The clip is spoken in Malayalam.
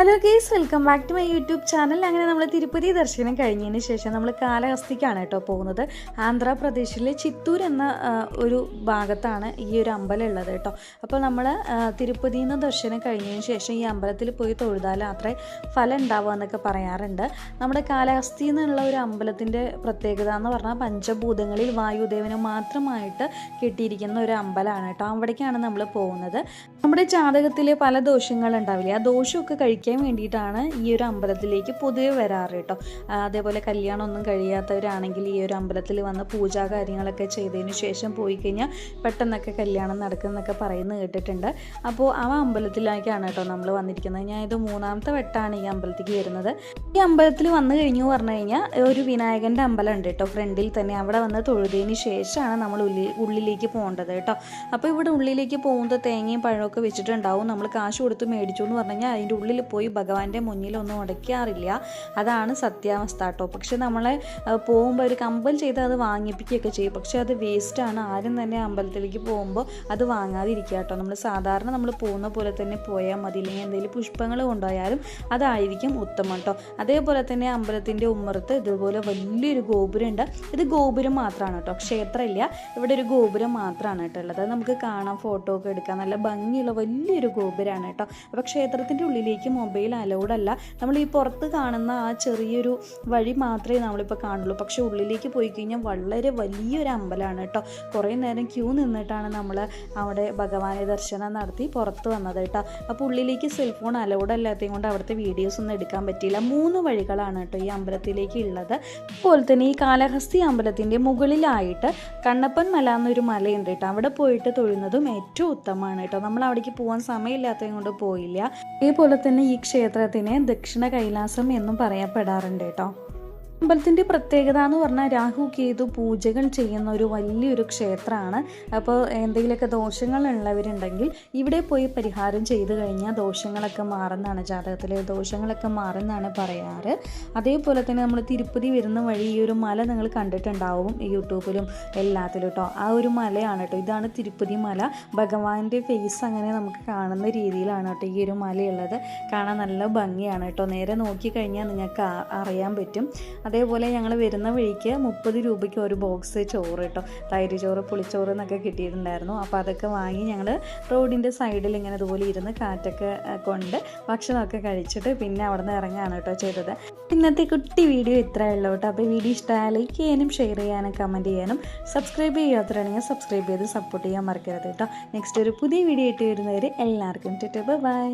Hello guys, welcome back to my YouTube channel. അങ്ങനെ നമ്മൾ തിരുപ്പതി ദർശനം കഴിഞ്ഞതിന് ശേഷം നമ്മൾ കാലഹസ്തിക്കാണ് കേട്ടോ പോകുന്നത്. ആന്ധ്രാപ്രദേശിലെ ചിത്തൂർ എന്ന ഒരു ഭാഗത്താണ് ഈ ഒരു അമ്പലം ഉള്ളത് കേട്ടോ. അപ്പോൾ നമ്മൾ തിരുപ്പതിയിൽ നിന്ന് ദർശനം കഴിഞ്ഞതിന് ശേഷം ഈ അമ്പലത്തിൽ പോയി തൊഴുതാൽ അത്രേ ഫലം ഉണ്ടാവുക എന്നൊക്കെ പറയാറുണ്ട്. നമ്മുടെ കാലഹസ്തി എന്നുള്ള ഒരു അമ്പലത്തിൻ്റെ പ്രത്യേകത എന്ന് പറഞ്ഞാൽ പഞ്ചഭൂതങ്ങളിൽ വായുദേവന് മാത്രമായിട്ട് കെട്ടിയിരിക്കുന്ന ഒരു അമ്പലമാണ് കേട്ടോ. അവിടേക്കാണ് നമ്മൾ പോകുന്നത്. നമ്മുടെ ജാതകത്തിൽ പല ദോഷങ്ങളുണ്ടാവില്ലേ, ആ ദോഷമൊക്കെ കഴിക്കാൻ വേണ്ടിയിട്ടാണ് ഈ ഒരു അമ്പലത്തിലേക്ക് പൊതുവെ വരാറ് കേട്ടോ. അതേപോലെ കല്യാണമൊന്നും കഴിയാത്തവരാണെങ്കിൽ ഈ ഒരു അമ്പലത്തിൽ വന്ന് പൂജാ കാര്യങ്ങളൊക്കെ ചെയ്തതിന് ശേഷം പോയി കഴിഞ്ഞാൽ പെട്ടെന്നൊക്കെ കല്യാണം നടക്കുന്നൊക്കെ പറയുന്നത് കേട്ടിട്ടുണ്ട്. അപ്പോൾ ആ അമ്പലത്തിലേക്കാണ് കേട്ടോ നമ്മൾ വന്നിരിക്കുന്നത്. ഞാൻ ഇത് 3ാമത്തെ വട്ടമാണ് ഈ അമ്പലത്തിലേക്ക് വരുന്നത്. ഈ അമ്പലത്തിൽ വന്നു കഴിഞ്ഞു പറഞ്ഞു കഴിഞ്ഞാൽ ഒരു വിനായകൻ്റെ അമ്പലം ഉണ്ട് കേട്ടോ ഫ്രണ്ടിൽ തന്നെ. അവിടെ വന്ന് തൊഴുതതിന് ശേഷമാണ് നമ്മൾ ഉള്ളിലേക്ക് പോകേണ്ടത് കേട്ടോ. അപ്പോൾ ഇവിടെ ഉള്ളിലേക്ക് പോകുന്നത് തേങ്ങയും പഴമൊക്കെ വെച്ചിട്ടുണ്ടാവും. നമ്മൾ കാശ് കൊടുത്ത് മേടിച്ചു എന്ന് പറഞ്ഞു കഴിഞ്ഞാൽ അതിൻ്റെ ഉള്ളിൽ പോയി ഭഗവാന്റെ മുന്നിലൊന്നും ഉടയ്ക്കാറില്ല. അതാണ് സത്യാവസ്ഥ കേട്ടോ. പക്ഷെ നമ്മളെ പോകുമ്പോൾ ഒരു കമ്പൽ ചെയ്ത് അത് വാങ്ങിപ്പിക്കുകയൊക്കെ ചെയ്യും. പക്ഷെ അത് വേസ്റ്റാണ്. ആരും തന്നെ അമ്പലത്തിലേക്ക് പോകുമ്പോൾ അത് വാങ്ങാതിരിക്കുക കേട്ടോ. നമ്മൾ സാധാരണ നമ്മൾ പോകുന്ന പോലെ തന്നെ പോയാൽ മതി. ഇല്ലെങ്കിൽ എന്തെങ്കിലും പുഷ്പങ്ങൾ കൊണ്ടുപോയാലും അതായിരിക്കും ഉത്തമം കേട്ടോ. അതേപോലെ തന്നെ അമ്പലത്തിൻ്റെ ഉമ്മറത്ത് ഇതുപോലെ വലിയൊരു ഗോപുരം ഉണ്ട്. ഇത് ഗോപുരം മാത്രമാണ് കേട്ടോ, ക്ഷേത്രമില്ല. ഇവിടെ ഒരു ഗോപുരം മാത്രമാണ് കേട്ടോ ഉള്ളത്. അത് നമുക്ക് കാണാം, ഫോട്ടോ ഒക്കെ എടുക്കാം. നല്ല ഭംഗിയുള്ള വലിയൊരു ഗോപുരമാണ് കേട്ടോ. അപ്പോൾ ക്ഷേത്രത്തിൻ്റെ ഉള്ളിലേക്ക് മൊബൈൽ അലൗഡ് അല്ല. നമ്മൾ ഈ പുറത്ത് കാണുന്ന ആ ചെറിയൊരു വഴി മാത്രമേ നമ്മളിപ്പോൾ കാണുള്ളൂ. പക്ഷേ ഉള്ളിലേക്ക് പോയി കഴിഞ്ഞാൽ വളരെ വലിയൊരു അമ്പലമാണ് കേട്ടോ. കുറേ നേരം ക്യൂ നിന്നിട്ടാണ് നമ്മൾ അവിടെ ഭഗവാനെ ദർശനം നടത്തി പുറത്ത് വന്നത് കേട്ടോ. അപ്പോൾ ഉള്ളിലേക്ക് സെൽഫോൺ അലൗഡ് അല്ലാത്തത് കൊണ്ട് അവിടുത്തെ വീഡിയോസ് ഒന്നും എടുക്കാൻ പറ്റിയില്ല. 3 വഴികളാണ് കേട്ടോ ഈ അമ്പലത്തിലേക്ക് ഉള്ളത്. അതുപോലെ തന്നെ ഈ കാലഹസ്തി അമ്പലത്തിൻ്റെ മുകളിലായിട്ട് കണ്ണപ്പൻ മല എന്നൊരു മലയുണ്ട് കേട്ടോ. അവിടെ പോയിട്ട് തൊഴുന്നതും ഏറ്റവും ഉത്തമമാണ് കേട്ടോ. നമ്മൾ അവിടേക്ക് പോകാൻ സമയമില്ലാത്തത് കൊണ്ട് പോയില്ല. അതേപോലെ തന്നെ ഈ ക്ഷേത്രത്തിനെ ദക്ഷിണ കൈലാസം എന്നും പറയപ്പെടാറുണ്ട് കേട്ടോ. അമ്പലത്തിൻ്റെ പ്രത്യേകത എന്ന് പറഞ്ഞാൽ രാഹു കേതു പൂജകൾ ചെയ്യുന്ന ഒരു വലിയൊരു ക്ഷേത്രമാണ്. അപ്പോൾ എന്തെങ്കിലുമൊക്കെ ദോഷങ്ങളുള്ളവരുണ്ടെങ്കിൽ ഇവിടെ പോയി പരിഹാരം ചെയ്ത് കഴിഞ്ഞാൽ ദോഷങ്ങളൊക്കെ മാറുന്നതാണ്, ജാതകത്തിലെ ദോഷങ്ങളൊക്കെ മാറുന്നതാണ് പറയാറ്. അതേപോലെ തന്നെ നമ്മൾ തിരുപ്പതി വരുന്ന വഴി ഈ ഒരു മല നിങ്ങൾ കണ്ടിട്ടുണ്ടാവും യൂട്യൂബിലും എല്ലാത്തിലും കേട്ടോ. ആ ഒരു മലയാണ് കേട്ടോ. ഇതാണ് തിരുപ്പതി മല. ഭഗവാന്റെ ഫേസ് അങ്ങനെ നമുക്ക് കാണുന്ന രീതിയിലാണ് കേട്ടോ ഈ ഒരു മലയുള്ളത്. കാണാൻ നല്ല ഭംഗിയാണ് കേട്ടോ. നേരെ നോക്കിക്കഴിഞ്ഞാൽ നിങ്ങൾക്ക് അറിയാൻ പറ്റും. അതേപോലെ ഞങ്ങൾ വരുന്ന വഴിക്ക് 30 രൂപയ്ക്ക് ഒരു ബോക്സ് ചോറ് കേട്ടോ, തൈര് ചോറ്, പുളിച്ചോറ് എന്നൊക്കെ കിട്ടിയിട്ടുണ്ടായിരുന്നു. അപ്പോൾ അതൊക്കെ വാങ്ങി ഞങ്ങൾ റോഡിൻ്റെ സൈഡിൽ ഇങ്ങനെ ഇതുപോലെ ഇരുന്ന് കാറ്റൊക്കെ കൊണ്ട് ഭക്ഷണമൊക്കെ കഴിച്ചിട്ട് പിന്നെ അവിടെ നിന്ന് ഇറങ്ങുകയാണ് കേട്ടോ ചെയ്തത്. ഇന്നത്തെ കുട്ടി വീഡിയോ ഇത്രയേ ഉള്ളൂ കേട്ടോ. അപ്പോൾ വീഡിയോ ഇഷ്ടമായാൽ ലൈക്ക് ചെയ്യാനും ഷെയർ ചെയ്യാനും കമൻറ്റ് ചെയ്യാനും സബ്സ്ക്രൈബ് ചെയ്യാത്തവരാണെങ്കിൽ സബ്സ്ക്രൈബ് ചെയ്ത് സപ്പോർട്ട് ചെയ്യാൻ മറക്കരുത് കേട്ടോ. നെക്സ്റ്റ് ഒരു പുതിയ വീഡിയോ ആയിട്ട് വരുന്നവരെ എല്ലാവർക്കും ബൈ.